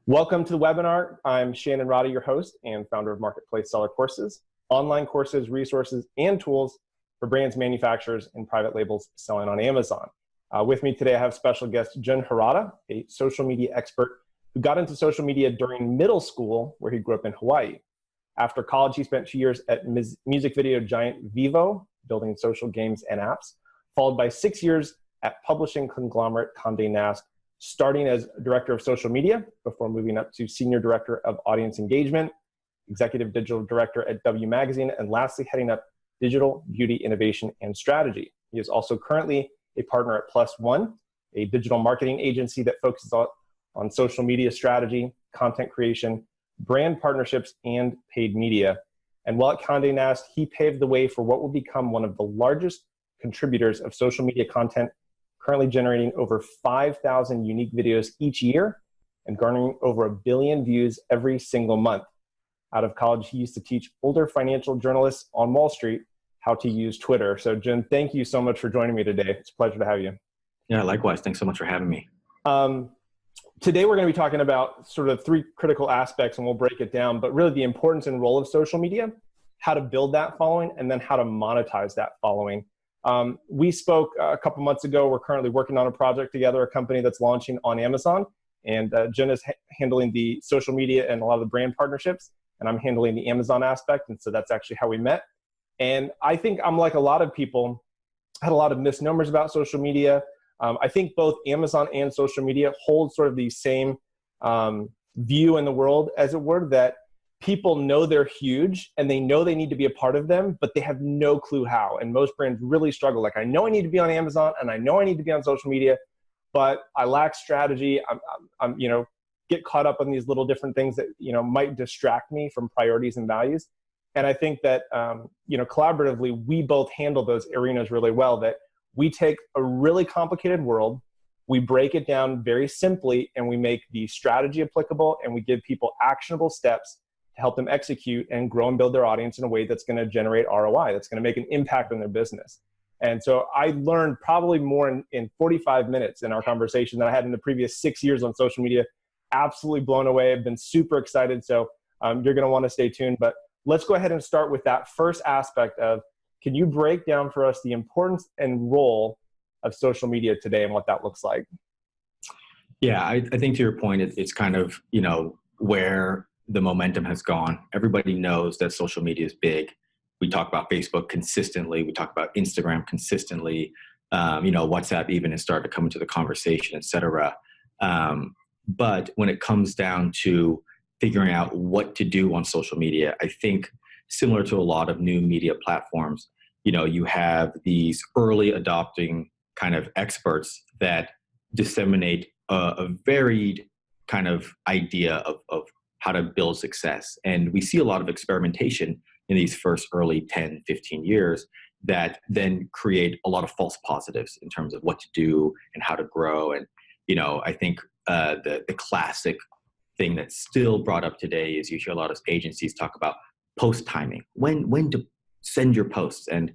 Welcome to the webinar. I'm Shannon Harada, your host and founder of Marketplace Seller Courses, online courses, resources, and tools for brands, manufacturers, and private labels selling on Amazon. With me today, I have special guest Jen Harada, a social media expert who got into social media during middle school, where he grew up in Hawaii. After college, he spent 2 years at music video giant Vivo, building social games and apps, followed by 6 years at publishing conglomerate Condé Nast, starting as director of social media before moving up to senior director of audience engagement, executive digital director at W Magazine, and lastly, heading up digital beauty innovation and strategy. He is also currently a partner at Plus One, a digital marketing agency that focuses on social media strategy, content creation, brand partnerships, and paid media. And while at Condé Nast, he paved the way for what will become one of the largest contributors of social media content, currently generating over 5,000 unique videos each year and garnering over 1 billion views every single month. Out of college, he used to teach older financial journalists on Wall Street how to use Twitter. So Jen, thank you so much for joining me today. It's a pleasure to have you. Yeah, likewise. Thanks so much for having me. Today, we're going to be talking about sort of 3 critical aspects, and we'll break it down, but really the importance and role of social media, how to build that following, and then how to monetize that following. We spoke a couple months ago. We're currently working on a project together, a company that's launching on Amazon, and Jen is handling the social media and a lot of the brand partnerships, and I'm handling the Amazon aspect, and so that's actually how we met. And I think I'm like a lot of people, had a lot of misnomers about social media. I think both Amazon and social media hold sort of the same view in the world, as it were, that people know they're huge and they know they need to be a part of them, but they have no clue how. And most brands really struggle. Like, I know I need to be on Amazon and I know I need to be on social media, but I lack strategy. I'm get caught up on these little different things that, might distract me from priorities and values. And I think that, collaboratively, we both handle those arenas really well, that we take a really complicated world, we break it down very simply, and we make the strategy applicable, and we give people actionable steps to help them execute and grow and build their audience in a way that's going to generate ROI, that's going to make an impact on their business. And so I learned probably more in 45 minutes in our conversation than I had in the previous 6 years on social media. Absolutely blown away. I've been super excited. So you're going to want to stay tuned. But let's go ahead and start with that first aspect of, can you break down for us the importance and role of social media today and what that looks like? Yeah, I think to your point, it's kind of, where the momentum has gone. Everybody knows that social media is big. We talk about Facebook consistently. We talk about Instagram consistently. WhatsApp even has started to come into the conversation, et cetera. But when it comes down to figuring out what to do on social media, I think similar to a lot of new media platforms, you have these early adopting kind of experts that disseminate a varied kind of idea of how to build success. And we see a lot of experimentation in these first early 10, 15 years that then create a lot of false positives in terms of what to do and how to grow. And, I think the classic thing that's still brought up today is you hear a lot of agencies talk about post timing, when to send your posts. And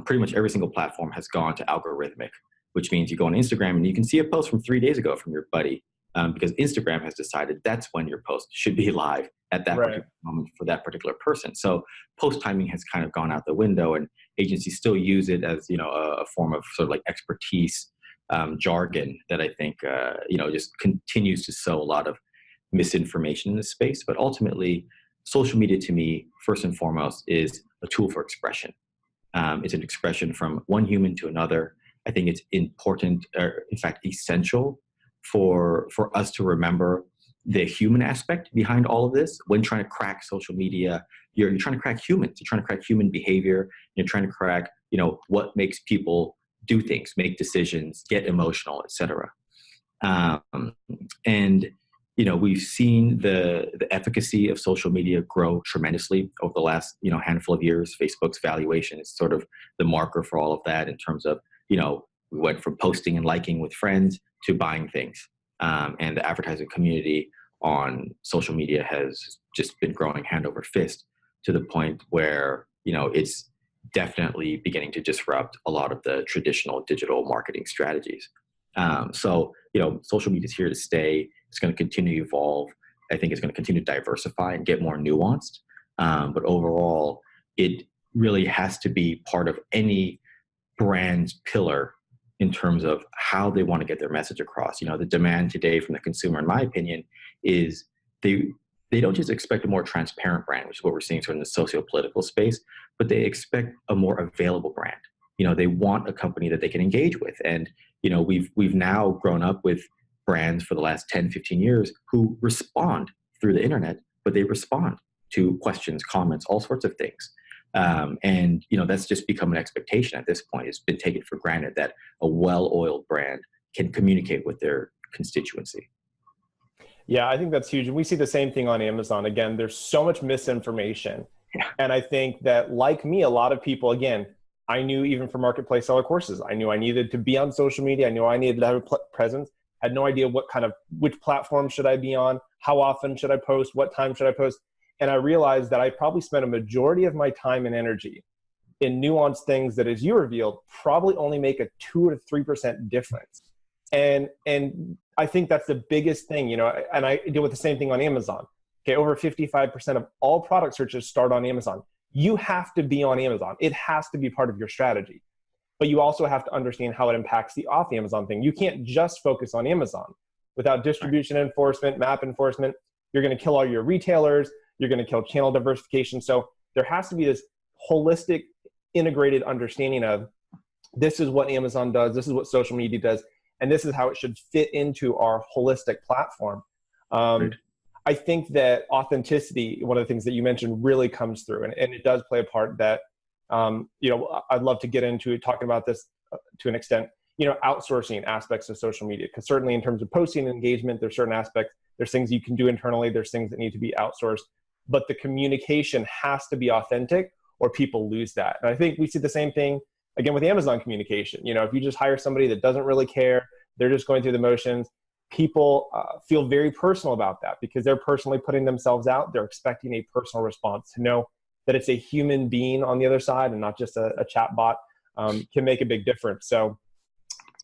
pretty much every single platform has gone to algorithmic, which means you go on Instagram and you can see a post from 3 days ago from your buddy, because Instagram has decided that's when your post should be live at that particular moment for that particular person. So post timing has kind of gone out the window, and agencies still use it as a form of sort of like expertise jargon that I think just continues to sow a lot of misinformation in this space. But ultimately, social media to me, first and foremost, is a tool for expression. It's an expression from one human to another. I think it's important, or in fact, essential for us to remember the human aspect behind all of this. When trying to crack social media, you're trying to crack humans. You're trying to crack human behavior. You're trying to crack, what makes people do things, make decisions, get emotional, et cetera. We've seen the efficacy of social media grow tremendously over the last, handful of years. Facebook's valuation is sort of the marker for all of that in terms of, we went from posting and liking with friends to buying things. And the advertising community on social media has just been growing hand over fist to the point where, it's definitely beginning to disrupt a lot of the traditional digital marketing strategies. So social media is here to stay. It's going to continue to evolve. I think it's going to continue to diversify and get more nuanced. But overall, it really has to be part of any brand's pillar in terms of how they want to get their message across. The demand today from the consumer, in my opinion, is they don't just expect a more transparent brand, which is what we're seeing sort of in the socio-political space, but they expect a more available brand. They want a company that they can engage with. And, we've now grown up with brands for the last 10, 15 years who respond through the internet, but they respond to questions, comments, all sorts of things. And that's just become an expectation at this point. It's been taken for granted that a well-oiled brand can communicate with their constituency. Yeah, I think that's huge. And we see the same thing on Amazon. Again, there's so much misinformation. Yeah. And I think that, like me, a lot of people, again, I knew even for marketplace seller courses, I knew I needed to be on social media. I knew I needed to have a presence. I had no idea which platform should I be on? How often should I post? What time should I post? And I realized that I probably spent a majority of my time and energy in nuanced things that, as you revealed, probably only make a 2 to 3% difference. And I think that's the biggest thing, and I deal with the same thing on Amazon. Okay, over 55% of all product searches start on Amazon. You have to be on Amazon. It has to be part of your strategy. But you also have to understand how it impacts the off Amazon thing. You can't just focus on Amazon. Without distribution enforcement, map enforcement, you're going to kill all your retailers. You're going to kill channel diversification. So there has to be this holistic, integrated understanding of, this is what Amazon does, this is what social media does, and this is how it should fit into our holistic platform. Right. I think that authenticity, one of the things that you mentioned, really comes through, and it does play a part that, I'd love to get into talking about this to an extent, outsourcing aspects of social media, because certainly in terms of posting and engagement, there's certain aspects, there's things you can do internally, there's things that need to be outsourced, but the communication has to be authentic or people lose that. And I think we see the same thing, again, with Amazon communication. If you just hire somebody that doesn't really care, they're just going through the motions, people feel very personal about that because they're personally putting themselves out. They're expecting a personal response. To know that it's a human being on the other side and not just a chat bot can make a big difference. So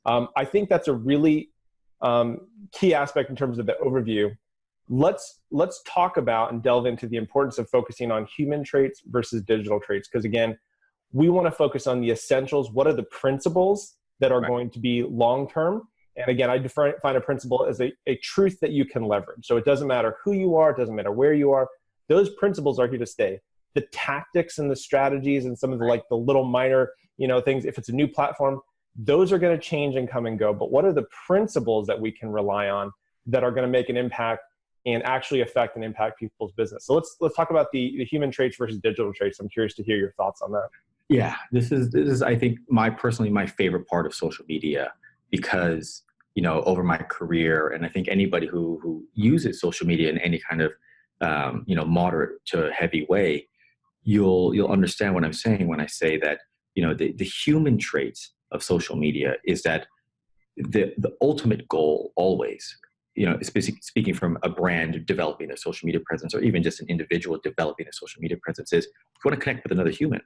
I think that's a really key aspect in terms of the overview. Let's talk about and delve into the importance of focusing on human traits versus digital traits. Because again, we want to focus on the essentials. What are the principles that are going to be long-term? And again, I define a principle as a truth that you can leverage. So it doesn't matter who you are, it doesn't matter where you are. Those principles are here to stay. The tactics and the strategies and some of the little minor, things, if it's a new platform, those are going to change and come and go. But what are the principles that we can rely on that are going to make an impact and actually affect and impact people's business? So let's talk about the human traits versus digital traits. I'm curious to hear your thoughts on that. Yeah, this is I think personally my favorite part of social media, because over my career, and I think anybody who uses social media in any kind of moderate to heavy way, you'll understand what I'm saying when I say that the human traits of social media is that the ultimate goal always, speaking from a brand developing a social media presence, or even just an individual developing a social media presence, is you want to connect with another human.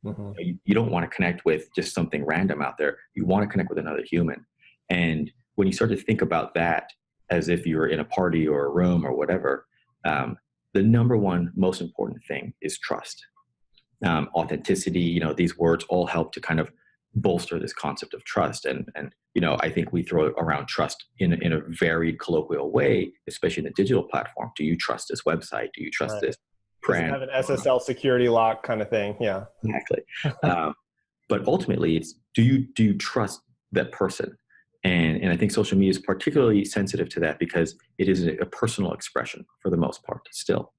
Mm-hmm. You don't want to connect with just something random out there. You want to connect with another human. And when you start to think about that as if you're in a party or a room or whatever, the number one most important thing is trust. Authenticity, these words all help to kind of bolster this concept of trust. And I think we throw around trust in a very colloquial way, especially in the digital platform. Do you trust this website? Do you trust this brand? Have an SSL security lock kind of thing. Yeah, exactly. But ultimately, it's do you trust that person? And I think social media is particularly sensitive to that because it is a personal expression for the most part still.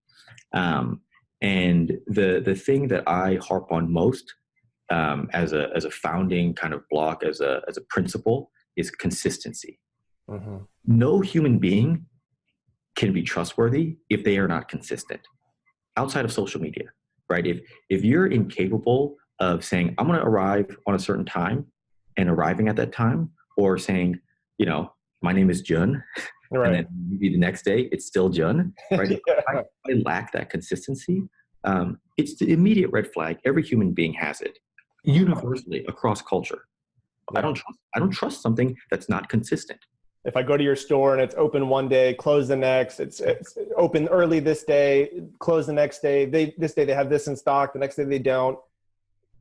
And the thing that I harp on most as a founding kind of block, as a principle, is consistency. Mm-hmm. No human being can be trustworthy if they are not consistent outside of social media, right? If you're incapable of saying, I'm going to arrive on a certain time and arriving at that time, or saying, my name is Jun, right, and then maybe the next day it's still Jun, right? Yeah. I lack that consistency. It's the immediate red flag. Every human being has it, universally across culture. Yeah. I don't trust something that's not consistent. If I go to your store and it's open one day, close the next, it's open early this day, close the next day. This day they have this in stock, the next day they don't.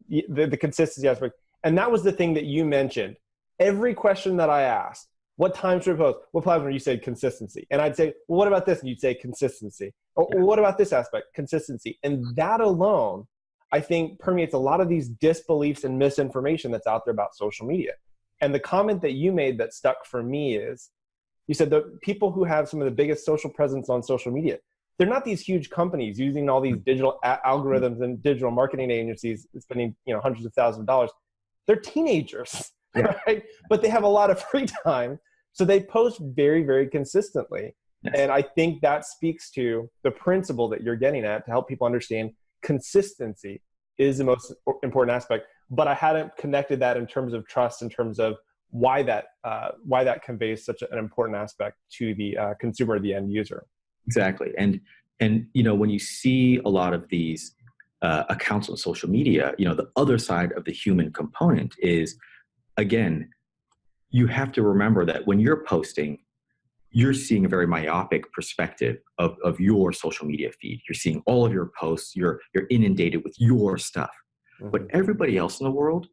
The consistency aspect. And that was the thing that you mentioned. Every question that I asked, what time should we post? What platform? You said consistency. And I'd say, well, what about this? And you'd say consistency. Or what about this aspect? Consistency. And that alone, I think, permeates a lot of these disbeliefs and misinformation that's out there about social media. And the comment that you made that stuck for me is, you said the people who have some of the biggest social presence on social media, they're not these huge companies using all these digital algorithms and digital marketing agencies spending hundreds of thousands of dollars. They're teenagers, right? But they have a lot of free time, so they post very, very consistently. Yes. And I think that speaks to the principle that you're getting at to help people understand consistency is the most important aspect. But I hadn't connected that in terms of trust, in terms of why that conveys such an important aspect to the consumer, the end user. Exactly. And when you see a lot of these accounts on social media, the other side of the human component is, again, you have to remember that when you're posting, you're seeing a very myopic perspective of your social media feed. You're seeing all of your posts, you're inundated with your stuff. Mm-hmm. But everybody else in the world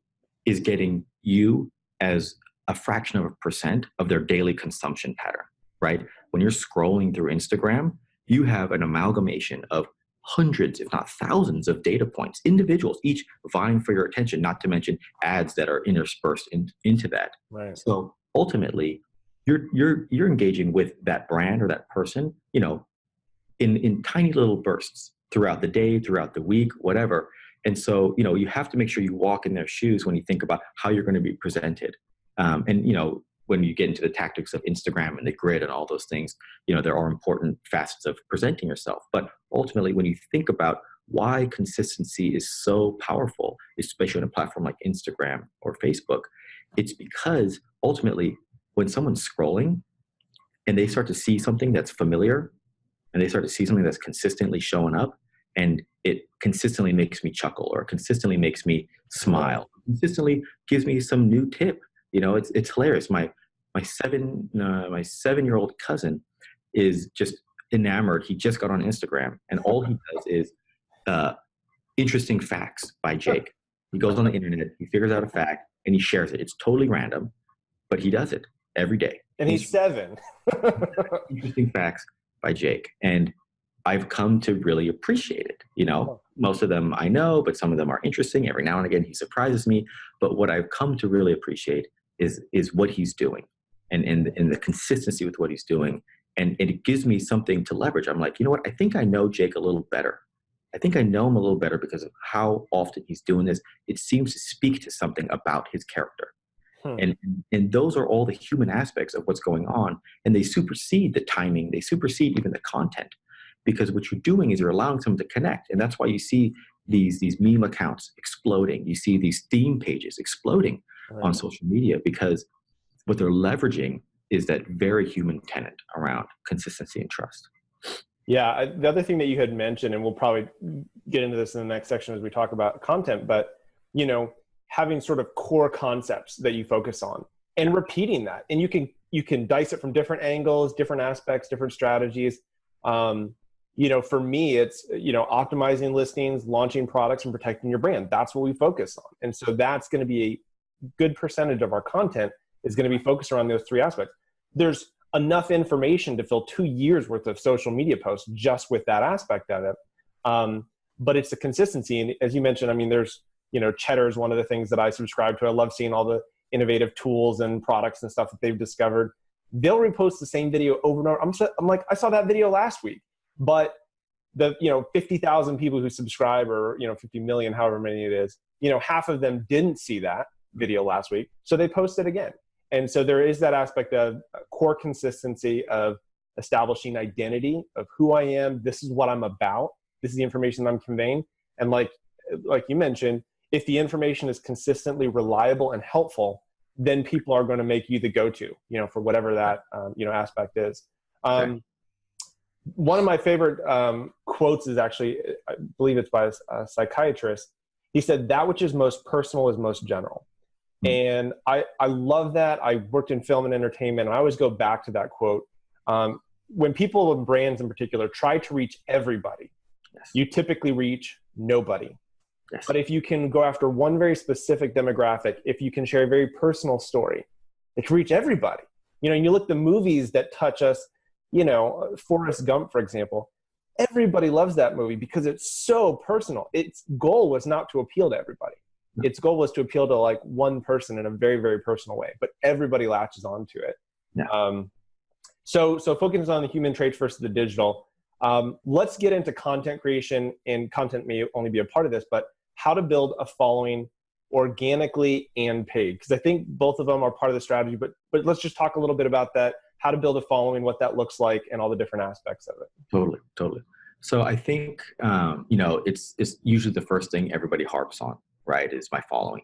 is getting you as a fraction of a percent of their daily consumption pattern, right? When you're scrolling through Instagram, you have an amalgamation of hundreds, if not thousands, of data points, individuals, each vying for your attention, not to mention ads that are interspersed into that. Right. So ultimately, you're engaging with that brand or that person, in tiny little bursts throughout the day, throughout the week, whatever. And so, you have to make sure you walk in their shoes when you think about how you're going to be presented. When you get into the tactics of Instagram and the grid and all those things, there are important facets of presenting yourself. But ultimately, when you think about why consistency is so powerful, especially on a platform like Instagram or Facebook, it's because ultimately, when someone's scrolling and they start to see something that's familiar and they start to see something that's consistently showing up, and it consistently makes me chuckle or consistently makes me smile, consistently gives me some new tip. It's hilarious. My 7-year-old cousin is just enamored. He just got on Instagram, and all he does is interesting facts by Jake. He goes on the internet, he figures out a fact, and he shares it. It's totally random, but he does it every day. And he's 7. Interesting facts by Jake. And I've come to really appreciate it. Most of them I know, but some of them are interesting. Every now and again, he surprises me. But what I've come to really appreciate is what he's doing and the consistency with what he's doing. And it gives me something to leverage. I'm like, you know what? I think I know Jake a little better. I think I know him a little better because of how often he's doing this. It seems to speak to something about his character. And those are all the human aspects of what's going on. And they supersede the timing. They supersede even the content. Because what you're doing is you're allowing someone to connect. And that's why you see these meme accounts exploding. You see these theme pages exploding on social media, because what they're leveraging is that very human tenet around consistency and trust. Yeah, the other thing that you had mentioned, and we'll probably get into this in the next section as we talk about content, but having sort of core concepts that you focus on and repeating that. And you can dice it from different angles, different aspects, different strategies. For me, it's, optimizing listings, launching products, and protecting your brand. That's what we focus on. And so that's going to be a good percentage of our content is going to be focused around those 3 aspects. There's enough information to fill 2 years worth of social media posts just with that aspect of it. But it's the consistency. And as you mentioned, there's, Cheddar is one of the things that I subscribe to. I love seeing all the innovative tools and products and stuff that they've discovered. They'll repost the same video over and over. I'm like, I saw that video last week. But the 50,000 people who subscribe, or 50 million, however many it is, half of them didn't see that video last week, so they post it again. And so there is that aspect of core consistency of establishing identity of who I am. This is what I'm about. This is the information I'm conveying. And like you mentioned, if the information is consistently reliable and helpful, then people are going to make you the go-to, for whatever that aspect is. One of my favorite quotes is actually, I believe it's by a psychiatrist. He said, "That which is most personal is most general." And I love that. I worked in film and entertainment, and I always go back to that quote. When people and brands in particular try to reach everybody, Yes. you typically reach nobody. Yes. But if you can go after one very specific demographic, if you can share a very personal story, it can reach everybody. You know, you look at the movies that touch us, you know, Forrest Gump, for example, everybody loves that movie because it's so personal. Its goal was not to appeal to everybody. Its goal was to appeal to like one person in a very, very personal way, but everybody latches onto it. Yeah. So focusing on the human traits versus the digital. Let's get into content creation, and content may only be a part of this, but how to build a following organically and paid. Because I think both of them are part of the strategy, but let's just talk a little bit about that, how to build a following, what that looks like, and all the different aspects of it. Totally. So I think, you know, it's usually the first thing everybody harps on, right, is my following.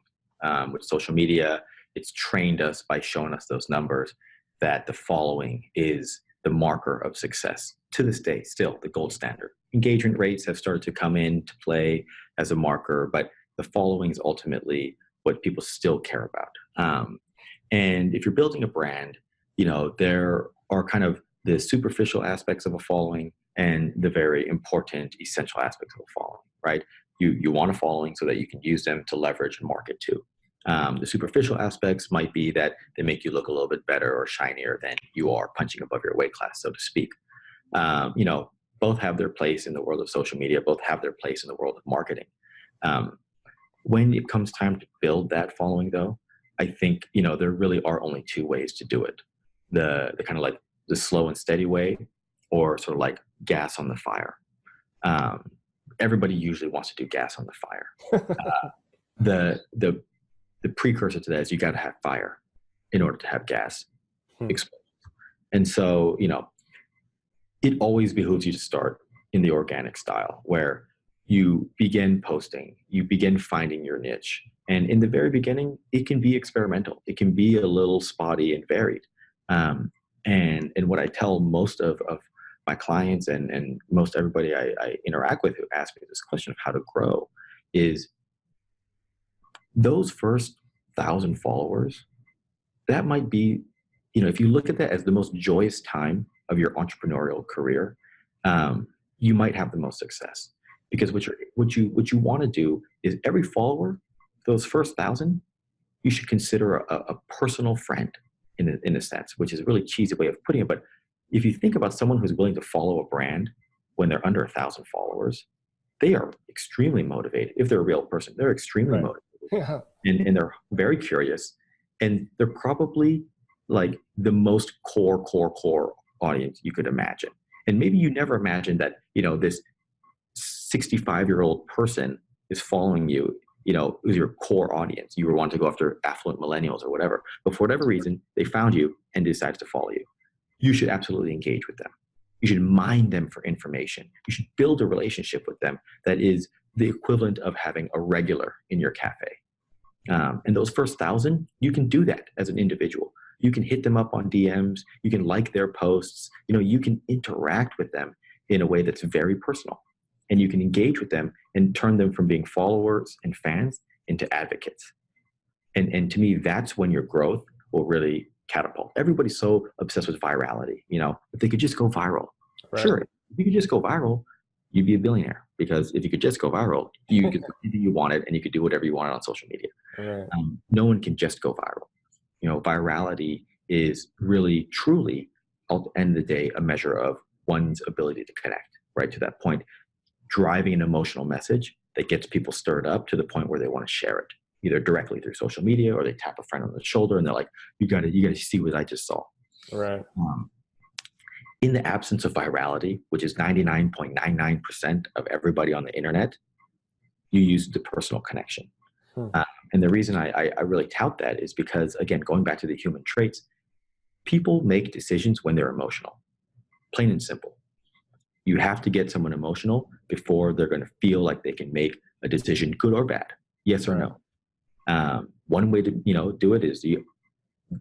With social media, it's trained us by showing us those numbers that the following is the marker of success. To this day, still the gold standard. Engagement rates have started to come into play as a marker, but the following is ultimately what people still care about. And if you're building a brand, you know, there are kind of the superficial aspects of a following and the very important essential aspects of a following, right? You want a following so that you can use them to leverage and market to. The superficial aspects might be that they make you look a little bit better or shinier than you are, punching above your weight class, so to speak. You know, both have their place in the world of social media, both have their place in the world of marketing. When it comes time to build that following, though, I think, you know, there really are only two ways to do it. The kind of like the slow and steady way, or sort of like gas on the fire. Everybody usually wants to do gas on the fire. The precursor to that is you got to have fire in order to have gas explosion. And so, you know, it always behooves you to start in the organic style, where you begin posting, you begin finding your niche. And in the very beginning, it can be experimental. It can be a little spotty and varied. And what I tell most of my clients and most everybody I interact with who ask me this question of how to grow is those first 1,000 followers, that might be, you know, if you look at that as the most joyous time of your entrepreneurial career, you might have the most success. Because what you want to do is every follower, those first 1,000, you should consider a personal friend in a sense, which is a really cheesy way of putting it. But if you think about someone who's willing to follow a brand when they're under 1,000 followers, they are extremely motivated. If they're a real person, they're extremely motivated. Yeah. And they're very curious, and they're probably like the most core audience you could imagine. And maybe you never imagined that, you know, this 65-year-old person is following you, you know, who's your core audience. You were wanting to go after affluent millennials or whatever, but for whatever reason, they found you and decided to follow you. You should absolutely engage with them. You should mine them for information. You should build a relationship with them that is the equivalent of having a regular in your cafe. And those first 1,000, you can do that as an individual. You can hit them up on DMs. You can like their posts. You know, you can interact with them in a way that's very personal. And you can engage with them and turn them from being followers and fans into advocates. And to me, that's when your growth will really catapult. Everybody's so obsessed with virality. You know, if they could just go viral. Right. Sure, if you could just go viral, you'd be a billionaire. Because if you could just go viral, you could do anything you wanted, and you could do whatever you wanted on social media. Right. No one can just go viral. You know, virality is really, truly, at the end of the day, a measure of one's ability to connect, right? To that point, driving an emotional message that gets people stirred up to the point where they want to share it, either directly through social media, or they tap a friend on the shoulder and they're like, you got to see what I just saw. Right. In the absence of virality, which is 99.99% of everybody on the internet, you use the personal connection. And the reason I really tout that is because, again, going back to the human traits, people make decisions when they're emotional, plain and simple. You have to get someone emotional before they're going to feel like they can make a decision, good or bad, yes or no. One way to do it is you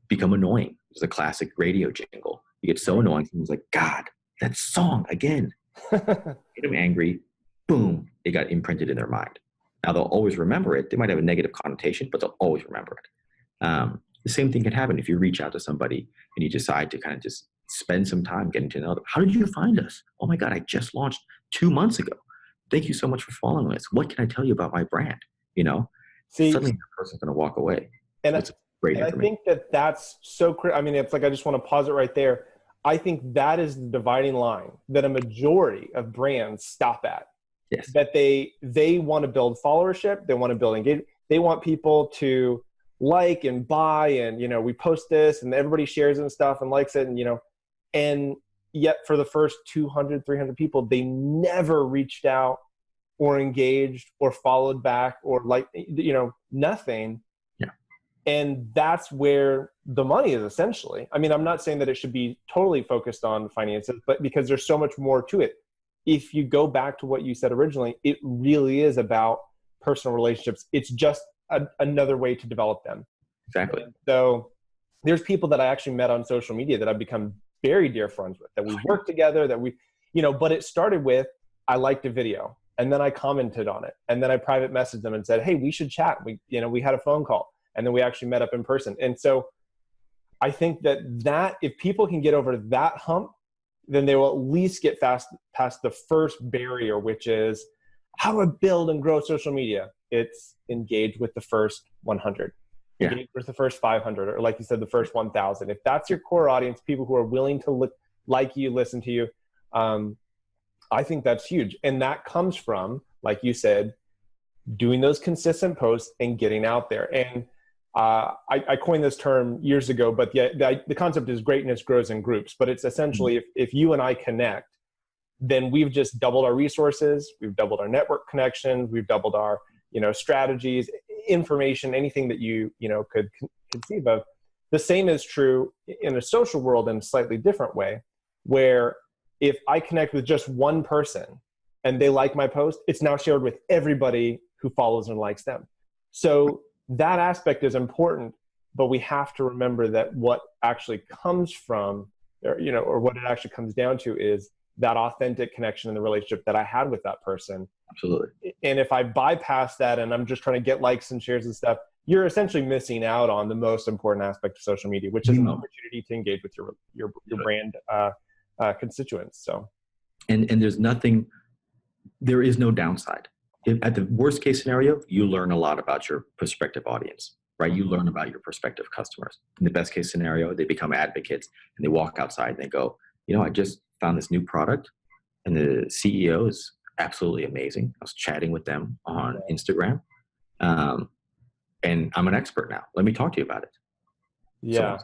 become annoying. It's a classic radio jingle. You get so annoying, someone's like, God, that song again. Get them angry, boom, it got imprinted in their mind. Now they'll always remember it. They might have a negative connotation, but they'll always remember it. The same thing can happen if you reach out to somebody and you decide to kind of just spend some time getting to know them. How did you find us? Oh my God, I just launched 2 months ago. Thank you so much for following us. What can I tell you about my brand? You know, See, suddenly the person's going to walk away and with some great I information. think that that's so I mean, it's like, I just want to pause it right there. I think that is the dividing line that a majority of brands stop at. Yes. That they want to build followership, they want to build engagement, they want people to like and buy, and we post this and everybody shares it and stuff and likes it, and yet for the first 200, 300 people, they never reached out or engaged or followed back or nothing. Yeah. And that's where the money is, essentially. I mean, I'm not saying that it should be totally focused on finances, but because there's so much more to it. If you go back to what you said originally, it really is about personal relationships. It's just another way to develop them. Exactly. And so there's people that I actually met on social media that I've become very dear friends with, that we work together, that but it started with, I liked a video and then I commented on it and then I private messaged them and said, hey, we should chat. We had a phone call and then we actually met up in person. And so I think that if people can get over that hump, then they will at least get past the first barrier, which is how to build and grow social media. It's engage with the first 100, engage with the first 500, or like you said, the first 1,000. If that's your core audience, people who are willing to look like you, listen to you, I think that's huge. And that comes from, like you said, doing those consistent posts and getting out there. And I coined this term years ago, but the concept is greatness grows in groups. But it's essentially, if you and I connect, then we've just doubled our resources, we've doubled our network connections, we've doubled our strategies, information, anything that you could conceive of. The same is true in a social world in a slightly different way, where if I connect with just one person and they like my post, it's now shared with everybody who follows and likes them. So that aspect is important, but we have to remember that what actually comes from, or what it actually comes down to, is that authentic connection in the relationship that I had with that person. Absolutely. And if I bypass that and I'm just trying to get likes and shares and stuff, you're essentially missing out on the most important aspect of social media, which is an opportunity to engage with your brand constituents. So, and there is no downside. At the worst case scenario, you learn a lot about your prospective audience, right? You learn about your prospective customers. In the best case scenario, they become advocates and they walk outside and they go, I just found this new product and the CEO is absolutely amazing. I was chatting with them on Instagram, and I'm an expert now. Let me talk to you about it. Yeah,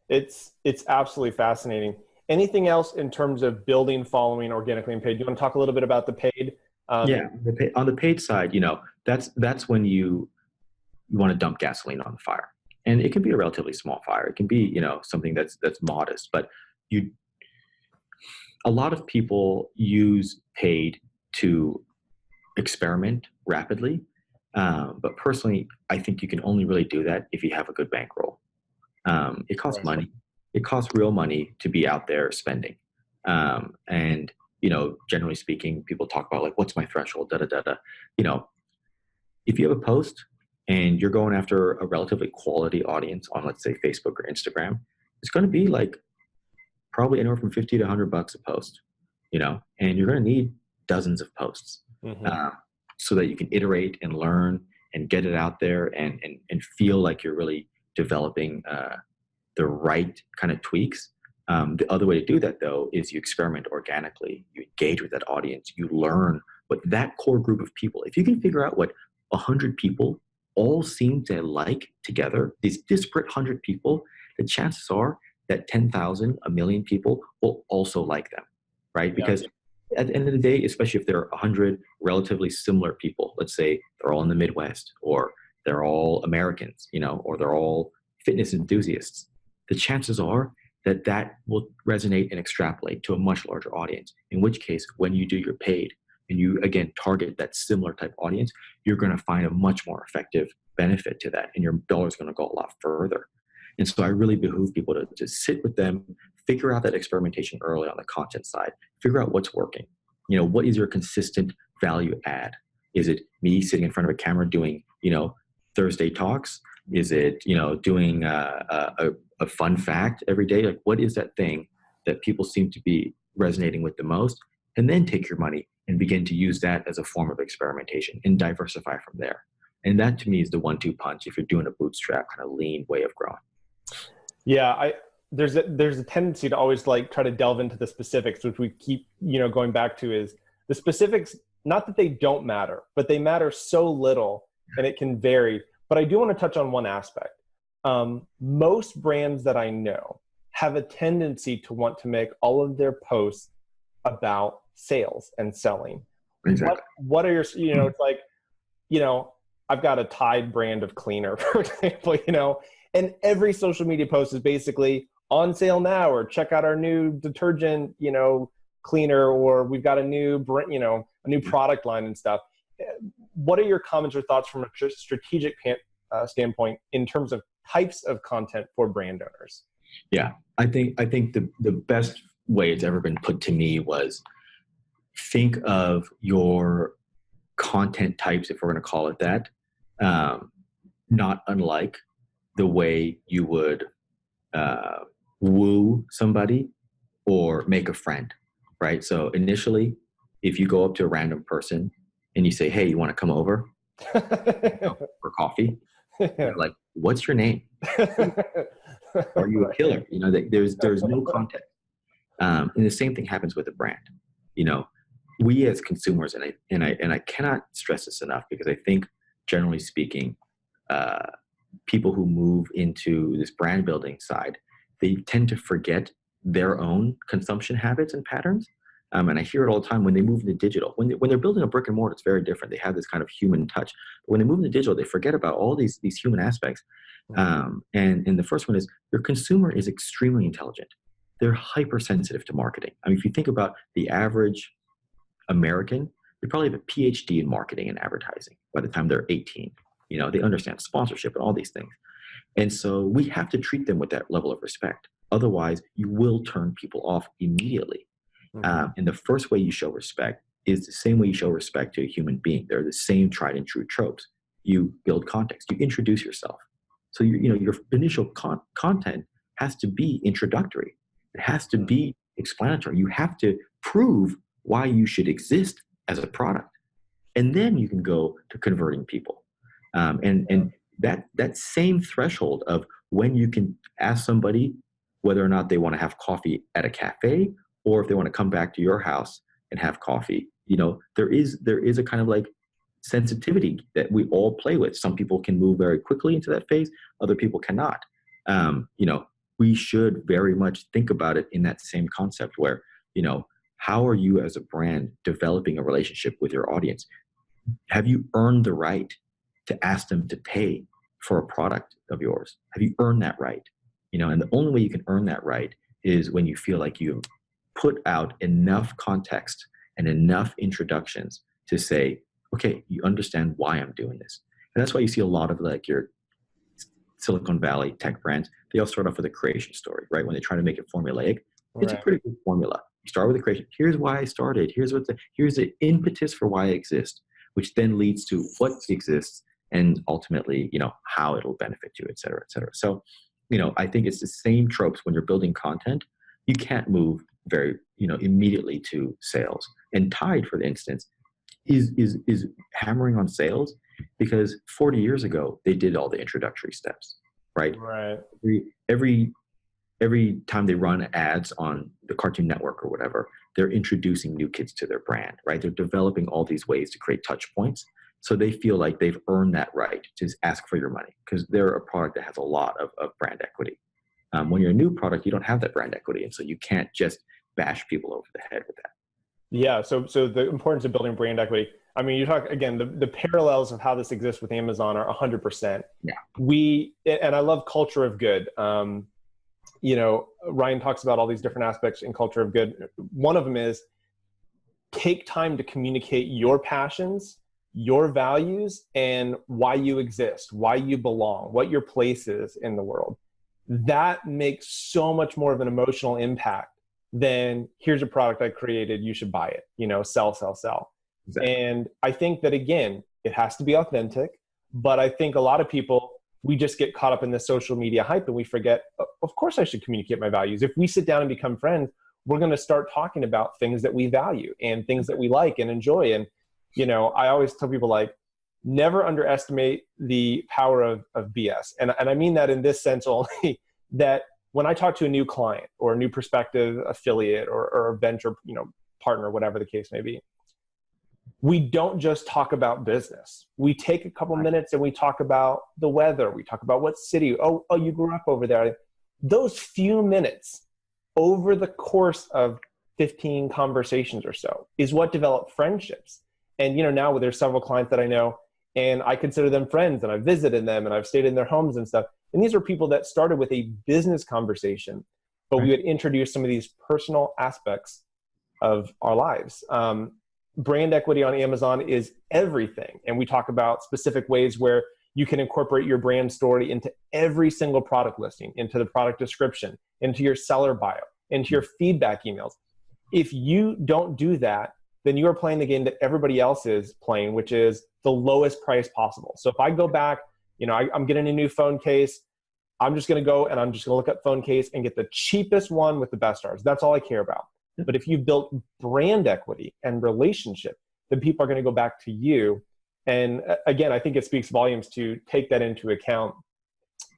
it's absolutely fascinating. Anything else in terms of building following organically and paid? Do you want to talk a little bit about the paid? On the paid side, that's when you want to dump gasoline on the fire, and it can be a relatively small fire. It can be something that's modest, but a lot of people use paid to experiment rapidly. But personally, I think you can only really do that if you have a good bankroll. It costs money. It costs real money to be out there spending. And generally speaking, people talk about like, what's my threshold? If you have a post and you're going after a relatively quality audience on, let's say, Facebook or Instagram, it's going to be like probably anywhere from $50 to $100 a post, and you're going to need dozens of posts so that you can iterate and learn and get it out there and feel like you're really developing the right kind of tweaks. The other way to do that, though, is you experiment organically. You engage with that audience. You learn what that core group of people, if you can figure out what 100 people all seem to like together, these disparate 100 people, the chances are that 10,000, a million people will also like them, right? Yeah. Because at the end of the day, especially if there are 100 relatively similar people, let's say they're all in the Midwest, or they're all Americans, or they're all fitness enthusiasts, the chances are that will resonate and extrapolate to a much larger audience, in which case, when you do your paid and you, again, target that similar type audience, you're going to find a much more effective benefit to that, and your dollar is going to go a lot further. And so I really behoove people to sit with them, figure out that experimentation early on the content side, figure out what's working. What is your consistent value add? Is it me sitting in front of a camera doing, Thursday talks? Is it, doing a fun fact every day? Like, what is that thing that people seem to be resonating with the most? And then take your money and begin to use that as a form of experimentation and diversify from there. And that to me is the 1-2 punch if you're doing a bootstrap kind of lean way of growing. Yeah, there's a tendency to always like try to delve into the specifics, which we keep, going back to is the specifics, not that they don't matter, but they matter so little and it can vary. But I do want to touch on one aspect. Most brands that I know have a tendency to want to make all of their posts about sales and selling. Exactly. What are your, it's like, I've got a Tide brand of cleaner, for example, and every social media post is basically on sale now, or check out our new detergent, cleaner, or we've got a new product line and stuff. What are your comments or thoughts from a strategic standpoint in terms of types of content for brand owners? Yeah, I think the best way it's ever been put to me was think of your content types, if we're going to call it that, not unlike the way you would woo somebody or make a friend, right? So initially, if you go up to a random person and you say, "Hey, you want to come over for coffee?" They're like, "What's your name? Are you a killer?" There's no context. And the same thing happens with a brand. We as consumers, and I cannot stress this enough, because I think generally speaking, people who move into this brand building side, they tend to forget their own consumption habits and patterns. And I hear it all the time when they move into digital. When they're building a brick and mortar, it's very different. They have this kind of human touch. But when they move into digital, they forget about all these human aspects. And the first one is your consumer is extremely intelligent. They're hypersensitive to marketing. I mean, if you think about the average American, they probably have a PhD in marketing and advertising by the time they're 18. They understand sponsorship and all these things. And so we have to treat them with that level of respect. Otherwise, you will turn people off immediately. And the first way you show respect is the same way you show respect to a human being. They're the same tried and true tropes. You build context. You introduce yourself. So your initial content has to be introductory. It has to be explanatory. You have to prove why you should exist as a product. And then you can go to converting people. And that same threshold of when you can ask somebody whether or not they want to have coffee at a cafe, or if they want to come back to your house and have coffee, there is a kind of like sensitivity that we all play with. Some people can move very quickly into that phase. Other people cannot. We should very much think about it in that same concept where, how are you as a brand developing a relationship with your audience? Have you earned the right to ask them to pay for a product of yours? Have you earned that right? And the only way you can earn that right is when you feel like you put out enough context and enough introductions to say, okay, you understand why I'm doing this. And that's why you see a lot of like your Silicon Valley tech brands, they all start off with a creation story, right? When they try to make it formulaic, it's a pretty good formula. You start with a creation. Here's why I started. Here's the impetus for why I exist, which then leads to what exists and ultimately, how it'll benefit you, et cetera, et cetera. So, I think it's the same tropes when you're building content. You can't move very, immediately to sales. And Tide, for instance, is hammering on sales because 40 years ago, they did all the introductory steps, right? Right. Every time they run ads on the Cartoon Network or whatever, they're introducing new kids to their brand, right? They're developing all these ways to create touch points. So they feel like they've earned that right to ask for your money because they're a product that has a lot of brand equity. When you're a new product, you don't have that brand equity. And so you can't just bash people over the head with that. Yeah. So the importance of building brand equity. I mean, you talk again, the parallels of how this exists with Amazon are 100%. Yeah. And I love culture of good. Ryan talks about all these different aspects in culture of good. One of them is take time to communicate your passions, your values, and why you exist, why you belong, what your place is in the world. That makes so much more of an emotional impact than here's a product I created, you should buy it, sell. Exactly. And I think that, again, it has to be authentic, but I think a lot of people we just get caught up in the social media hype and we forget, of course I should communicate my values. If we sit down and become friends, we're going to start talking about things that we value and things that we like and enjoy. And, I always tell people, like, never underestimate the power of BS. And I mean that in this sense only, that when I talk to a new client or a new prospective affiliate or a venture, partner, whatever the case may be, we don't just talk about business. We take a couple minutes and we talk about the weather. We talk about what city. Oh, you grew up over there. Those few minutes over the course of 15 conversations or so is what develop friendships. And, now there's several clients that I know, and I consider them friends, and I've visited them and I've stayed in their homes and stuff. And these are people that started with a business conversation, but we would introduce some of these personal aspects of our lives. Brand equity on Amazon is everything. And we talk about specific ways where you can incorporate your brand story into every single product listing, into the product description, into your seller bio, into your feedback emails. If you don't do that, then you are playing the game that everybody else is playing, which is the lowest price possible. So if I go back, I'm getting a new phone case, I'm just going to go and I'm just going to look up phone case and get the cheapest one with the best stars. That's all I care about. But if you built brand equity and relationship, then people are going to go back to you. And again, I think it speaks volumes to take that into account.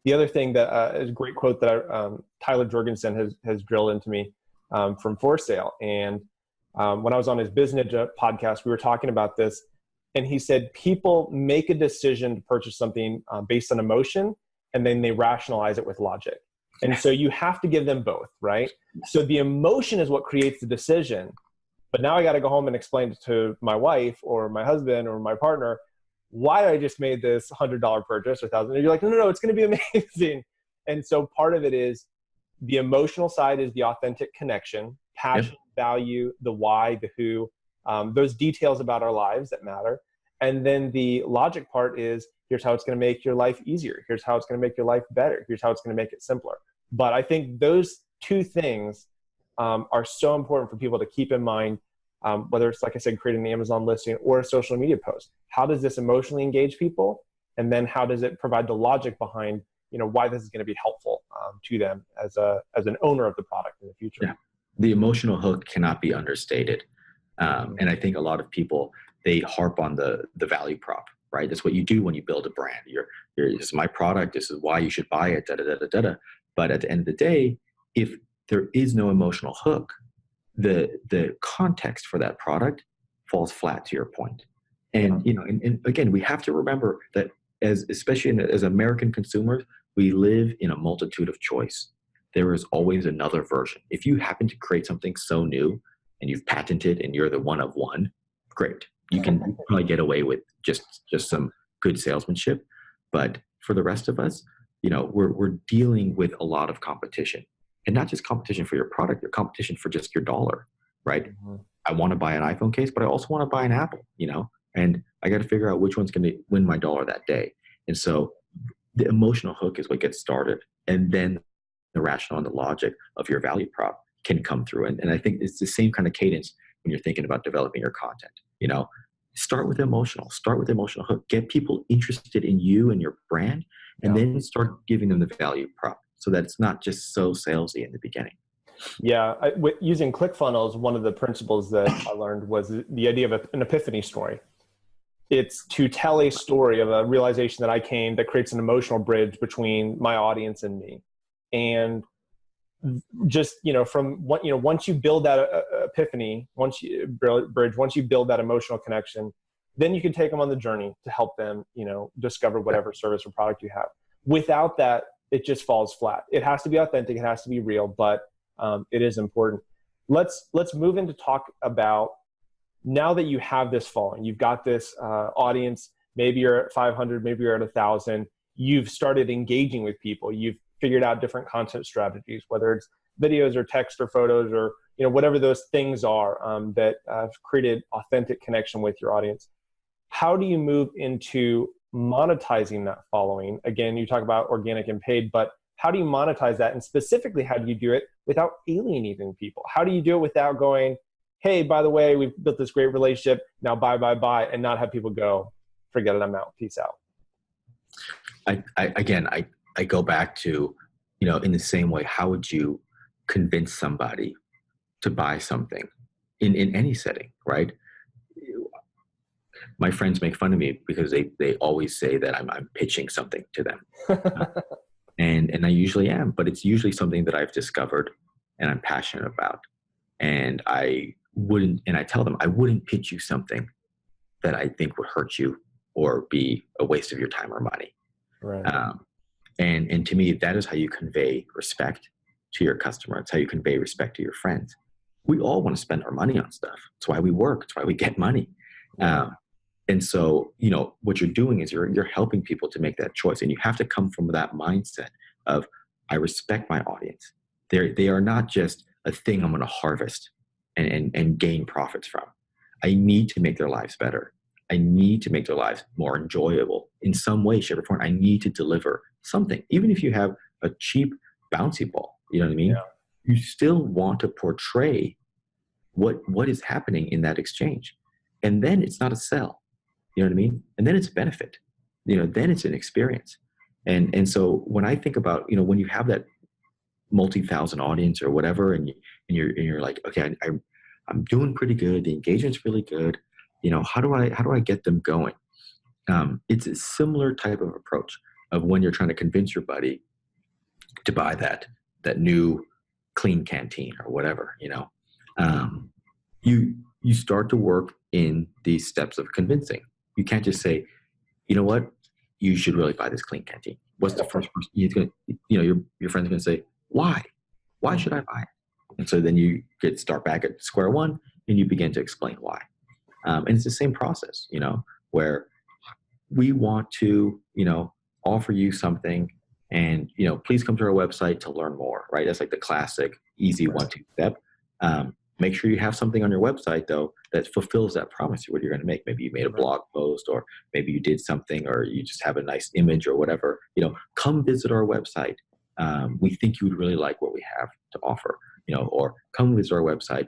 The other thing that is a great quote that Tyler Jorgensen has drilled into me from For Sale. And when I was on his Business Ninja podcast, we were talking about this. And he said, people make a decision to purchase something based on emotion, and then they rationalize it with logic. And so you have to give them both, right? So the emotion is what creates the decision. But now I got to go home and explain to my wife or my husband or my partner why I just made this $100 purchase or $1,000. And you're like, no, it's going to be amazing. And so part of it is the emotional side is the authentic connection, passion, value, the why, the who, those details about our lives that matter. And then the logic part is, here's how it's going to make your life easier. Here's how it's going to make your life better. Here's how it's going to make it simpler. But I think those two things are so important for people to keep in mind, whether it's, like I said, creating an Amazon listing or a social media post. How does this emotionally engage people? And then how does it provide the logic behind, why this is going to be helpful to them as an owner of the product in the future? Yeah. The emotional hook cannot be understated. And I think a lot of people, they harp on the value prop, right? That's what you do when you build a brand. This is my product. This is why you should buy it, da, da, da, da, da, da. But at the end of the day, if there is no emotional hook, the context for that product falls flat, to your point. And, and again, we have to remember that especially as American consumers, we live in a multitude of choice. There is always another version. If you happen to create something so new and you've patented and you're the one of one, great. You can probably get away with just some good salesmanship. But for the rest of us, we're dealing with a lot of competition, and not just competition for your product, your competition for just your dollar, right? Mm-hmm. I want to buy an iPhone case, but I also want to buy an Apple, and I got to figure out which one's going to win my dollar that day. And so the emotional hook is what gets started. And then the rationale and the logic of your value prop can come through. And I think it's the same kind of cadence when you're thinking about developing your content. Start with emotional hook, get people interested in you and your brand, and then start giving them the value prop so that it's not just so salesy in the beginning. Yeah. Using ClickFunnels, one of the principles that I learned was the idea of an epiphany story. It's to tell a story of a realization that I came that creates an emotional bridge between my audience and me. And just, once you build that epiphany, once you build that emotional connection, then you can take them on the journey to help them, discover whatever service or product you have. Without that, it just falls flat. It has to be authentic. It has to be real, but it is important. Let's move into talk about, now that you have this following, you've got this audience, maybe you're at 500, maybe you're at 1,000, you've started engaging with people, you've figured out different content strategies, whether it's videos or text or photos or whatever those things are that have created authentic connection with your audience. How do you move into monetizing that following? Again, you talk about organic and paid, but how do you monetize that? And specifically, how do you do it without alienating people? How do you do it without going, hey, by the way, we've built this great relationship, now bye, and not have people go, forget it, I'm out, peace out? I go back to, in the same way, how would you convince somebody to buy something in any setting, right? My friends make fun of me because they always say that I'm pitching something to them. And I usually am, but it's usually something that I've discovered and I'm passionate about. And I tell them I wouldn't pitch you something that I think would hurt you or be a waste of your time or money. Right. And to me, that is how you convey respect to your customer. It's how you convey respect to your friends. We all want to spend our money on stuff. It's why we work. It's why we get money. Yeah. And so, what you're doing is you're helping people to make that choice. And you have to come from that mindset of, I respect my audience. They are not just a thing I'm going to harvest and gain profits from. I need to make their lives better. I need to make their lives more enjoyable in some way, shape, or form. I need to deliver something. Even if you have a cheap bouncy ball, you know what I mean? Yeah. You still want to portray what is happening in that exchange. And then it's not a sell. You know what I mean? And then it's a benefit. Then it's an experience. And so when I think about, when you have that multi-thousand audience or whatever, and you're like, okay, I'm doing pretty good. The engagement's really good. How do I get them going? It's a similar type of approach of when you're trying to convince your buddy to buy that new clean canteen or whatever. You start to work in these steps of convincing. You can't just say, you know what, you should really buy this clean canteen. What's the first person your friend's going to say, why? Why should I buy it? And so then you start back at square one and you begin to explain why. And it's the same process, where we want to, offer you something and, please come to our website to learn more, right? That's like the classic, easy 1-2 step. Make sure you have something on your website, though, that fulfills that promise, what you're going to make. Maybe you made a blog post, or maybe you did something, or you just have a nice image or whatever. Come visit our website. We think you would really like what we have to offer, or come visit our website.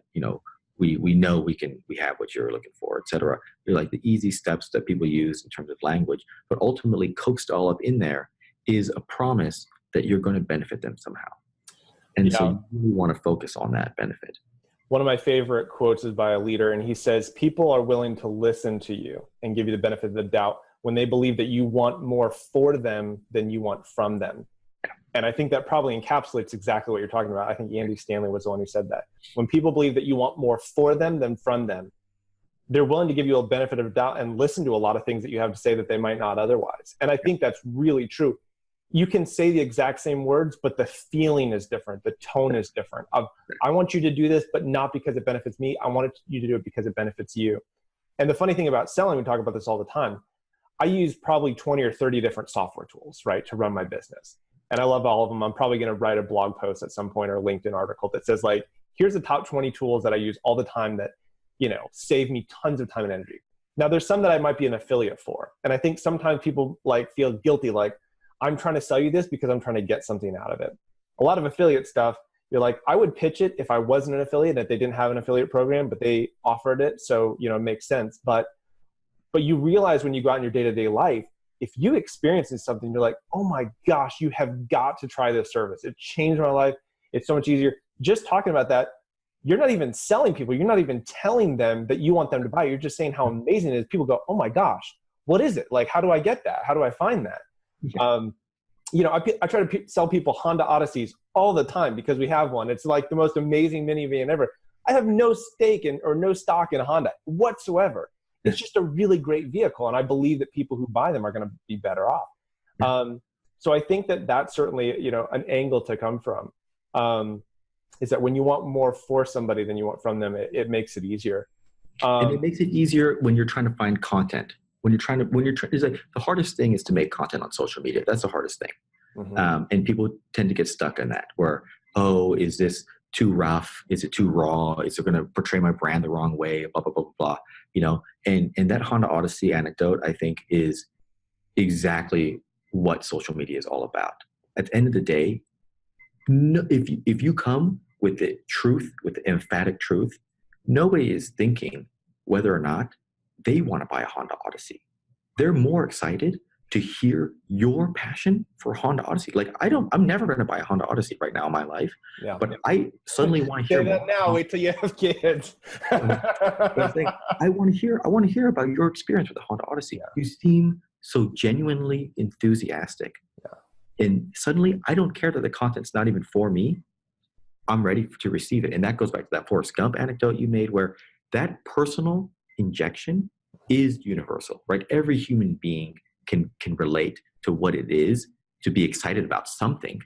We know we have what you're looking for, et cetera. They're like the easy steps that people use in terms of language, but ultimately coaxed all up in there is a promise that you're going to benefit them somehow. And so you really want to focus on that benefit. One of my favorite quotes is by a leader, and he says, people are willing to listen to you and give you the benefit of the doubt when they believe that you want more for them than you want from them. And I think that probably encapsulates exactly what you're talking about. I think Andy Stanley was the one who said that. When people believe that you want more for them than from them, they're willing to give you a benefit of the doubt and listen to a lot of things that you have to say that they might not otherwise. And I think that's really true. You can say the exact same words, but the feeling is different. The tone is different. I want you to do this, but not because it benefits me. I want you to do it because it benefits you. And the funny thing about selling, we talk about this all the time. I use probably 20 or 30 different software tools, right, to run my business. And I love all of them. I'm probably going to write a blog post at some point or a LinkedIn article that says, like, here's the top 20 tools that I use all the time that, save me tons of time and energy. Now, there's some that I might be an affiliate for. And I think sometimes people feel guilty, like, I'm trying to sell you this because I'm trying to get something out of it. A lot of affiliate stuff, you're like, I would pitch it if I wasn't an affiliate, if they didn't have an affiliate program, but they offered it. So, it makes sense. But you realize when you go out in your day-to-day life, if you experience something, you're like, oh my gosh, you have got to try this service. It changed my life. It's so much easier. Just talking about that, you're not even selling people. You're not even telling them that you want them to buy. You're just saying how amazing it is. People go, oh my gosh, what is it? Like, how do I get that? How do I find that? I try to sell people Honda Odysseys all the time because we have one. It's like the most amazing minivan ever. I have no stake or no stock in a Honda whatsoever. It's just a really great vehicle. And I believe that people who buy them are going to be better off. So I think that that's certainly, an angle to come from, is that when you want more for somebody than you want from them, it makes it easier. And it makes it easier when you're trying to find content. It's like the hardest thing is to make content on social media. That's the hardest thing. Mm-hmm. And people tend to get stuck in that where, oh, is this too rough? Is it too raw? Is it going to portray my brand the wrong way? Blah, blah, blah, blah, blah. And that Honda Odyssey anecdote, I think, is exactly what social media is all about. At the end of the day, if you come with the truth, with the emphatic truth, nobody is thinking whether or not they want to buy a Honda Odyssey. They're more excited to hear your passion for Honda Odyssey. Like I'm never going to buy a Honda Odyssey right now in my life, but I suddenly want to hear that now. Wait till you have kids. I want to hear about your experience with the Honda Odyssey. Yeah. You seem so genuinely enthusiastic. Yeah. And suddenly I don't care that the content's not even for me. I'm ready to receive it. And that goes back to that Forrest Gump anecdote you made, where that personal injection is universal, right? Every human being can relate to what it is to be excited about something,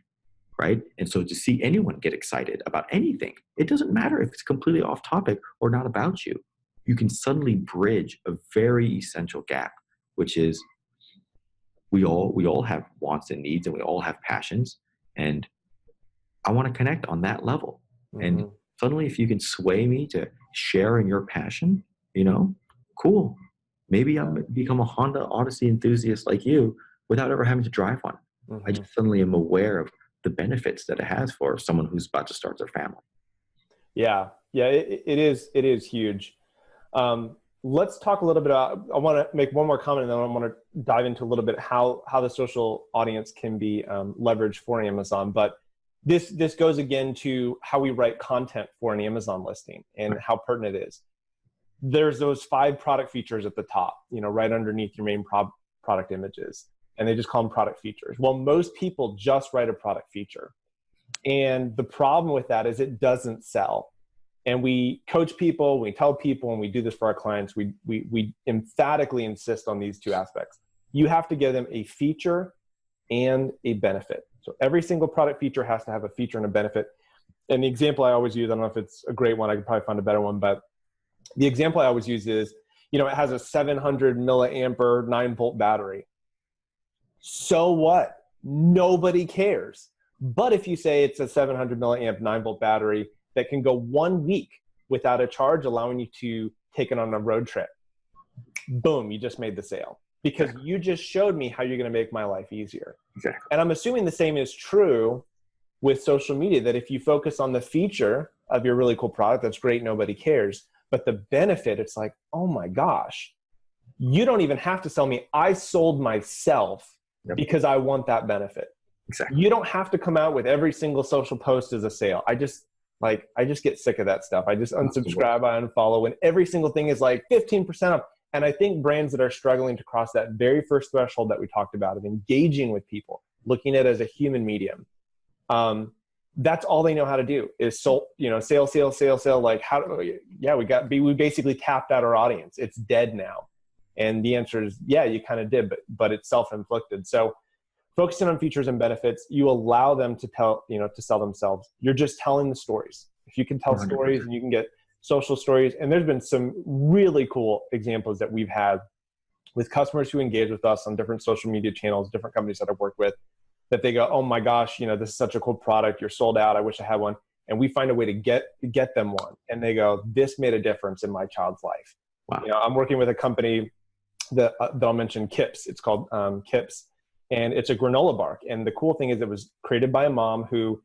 right? And so to see anyone get excited about anything, it doesn't matter if it's completely off topic or not about you. You can suddenly bridge a very essential gap, which is we all have wants and needs, and we all have passions, and I want to connect on that level. Mm-hmm. And suddenly, if you can sway me to share in your passion, cool. Maybe I'll become a Honda Odyssey enthusiast like you without ever having to drive one. Mm-hmm. I just suddenly am aware of the benefits that it has for someone who's about to start their family. Yeah, it is huge. Let's talk a little bit about, I want to make one more comment, and then I want to dive into a little bit how the social audience can be leveraged for Amazon. But this goes again to how we write content for an Amazon listing and how pertinent it is. There's those 5 product features at the top, right underneath your main product images, and they just call them product features. Well, most people just write a product feature. And the problem with that is it doesn't sell. And we coach people, we tell people, and we do this for our clients, we emphatically insist on these 2 aspects. You have to give them a feature and a benefit. So every single product feature has to have a feature and a benefit. And the example I always use, I don't know if it's a great one, I could probably find a better one, but the example I always use is, it has a 700 milliampere 9-volt battery. So what? Nobody cares. But if you say it's a 700 milliamp 9-volt battery that can go 1 week without a charge, allowing you to take it on a road trip, boom, you just made the sale. Because you just showed me how you're going to make my life easier. Exactly. And I'm assuming the same is true with social media, that if you focus on the feature of your really cool product, that's great, nobody cares. But the benefit, it's like, oh my gosh, you don't even have to sell me. I sold myself because I want that benefit. Exactly. You don't have to come out with every single social post as a sale. I just get sick of that stuff. I just unsubscribe, I unfollow, and every single thing is like 15% off. And I think brands that are struggling to cross that very first threshold that we talked about of engaging with people, looking at it as a human medium, that's all they know how to do is sell. Like we basically tapped out our audience. It's dead now. And the answer is, yeah, you kind of did, but it's self-inflicted. So focusing on features and benefits, you allow them to to sell themselves. You're just telling the stories. If you can tell 100%. Stories and you can get social stories, and there's been some really cool examples that we've had with customers who engage with us on different social media channels, different companies that I've worked with, that they go, oh my gosh, this is such a cool product. You're sold out. I wish I had one. And we find a way to get them one. And they go, this made a difference in my child's life. Wow. I'm working with a company that I'll mention, Kips. It's called Kips. And it's a granola bar. And the cool thing is it was created by a mom who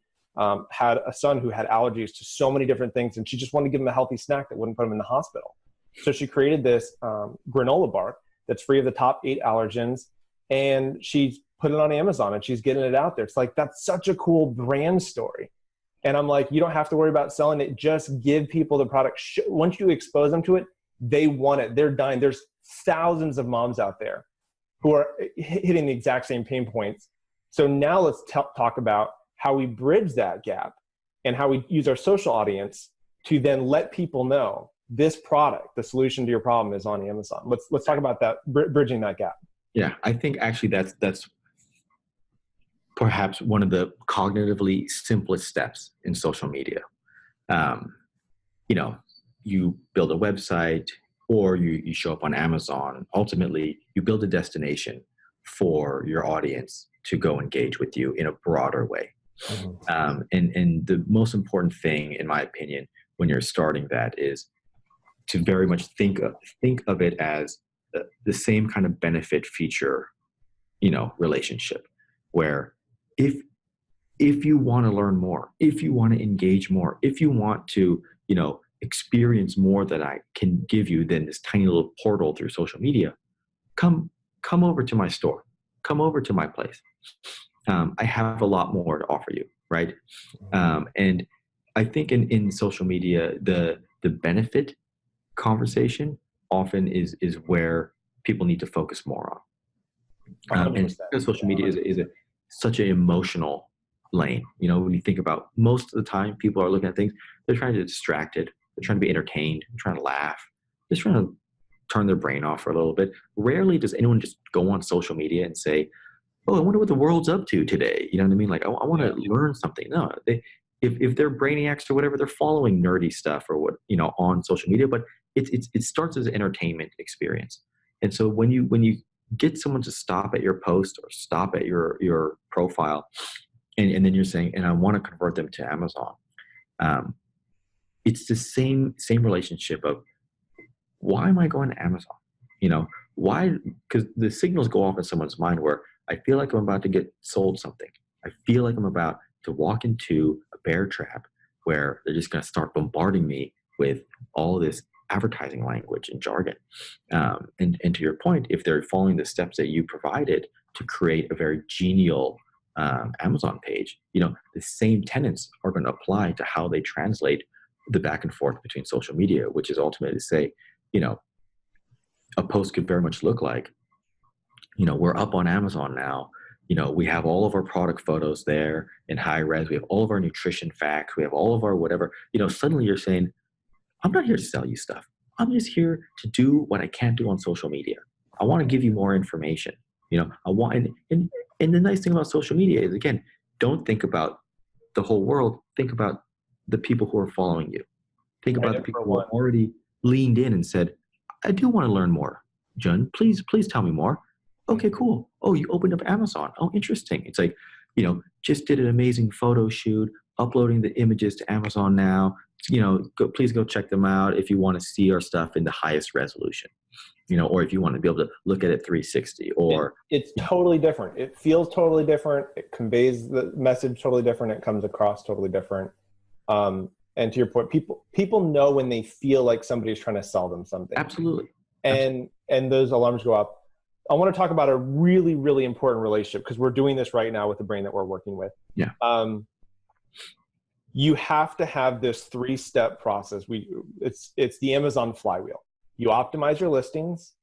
had a son who had allergies to so many different things. And she just wanted to give him a healthy snack that wouldn't put him in the hospital. So she created this granola bar that's free of the top 8 allergens. And she's put it on Amazon and she's getting it out there. It's like, that's such a cool brand story. And I'm like, you don't have to worry about selling it. Just give people the product. Once you expose them to it, they want it. They're dying. There's thousands of moms out there who are hitting the exact same pain points. So now let's talk about how we bridge that gap and how we use our social audience to then let people know this product, the solution to your problem, is on Amazon. Let's talk about that, bridging that gap. Yeah, I think actually that's perhaps one of the cognitively simplest steps in social media. You build a website or you show up on Amazon. Ultimately, you build a destination for your audience to go engage with you in a broader way. Mm-hmm. And the most important thing, in my opinion, when you're starting that is to very much think of it as the same kind of benefit feature, relationship, where if you want to learn more, if you want to engage more, if you want to, experience more that I can give you than this tiny little portal through social media, come over to my store. come over to my place. I have a lot more to offer you, right? And I think in social media, the benefit conversation often is where people need to focus more on. And 100%. because social media is such an emotional lane. You know, when you think about most of the time people are looking at things, they're trying to get distracted, they're trying to be entertained, they're trying to laugh, just trying to turn their brain off for a little bit. Rarely does anyone just go on social media and say, oh, I wonder what the world's up to today. You know what I mean? Like, I want to learn something. No, if they're brainiacs or whatever, they're following nerdy stuff or what, you know, on social media, but it starts as an entertainment experience. And so when you get someone to stop at your post or stop at your profile, and then you're saying, and I want to convert them to Amazon, it's the same relationship of, why am I going to Amazon? You know, why? Because the signals go off in someone's mind where I feel like I'm about to get sold something. I feel like I'm about to walk into a bear trap where they're just going to start bombarding me with all this advertising language and jargon. And to your point, if they're following the steps that you provided to create a very genial Amazon page, you know, the same tenets are going to apply to how they translate the back and forth between social media, which is ultimately to say, you know, a post could very much look like, you know, we're up on Amazon now. You know, we have all of our product photos there in high res. We have all of our nutrition facts. We have all of our whatever. You know, suddenly you're saying, I'm not here to sell you stuff. I'm just here to do what I can't do on social media. I want to give you more information. You know, I want, and the nice thing about social media is, again, don't think about the whole world. Think about the people who are following you. Think about the people who have already leaned in and said, I do want to learn more. Jun, please tell me more. Okay, cool. Oh, you opened up Amazon. Oh, interesting. It's like, you know, just did an amazing photo shoot, uploading the images to Amazon now. You know, please go check them out if you want to see our stuff in the highest resolution, you know, or if you want to be able to look at it 360 or. It's totally different. It feels totally different. It conveys the message totally different. It comes across totally different. And to your point, people know when they feel like somebody's trying to sell them something. Absolutely. And those alarms go up. I want to talk about a really, really important relationship because we're doing this right now with the brand that we're working with. Yeah. You have to have this 3-step process. It's the Amazon flywheel. You optimize your listings,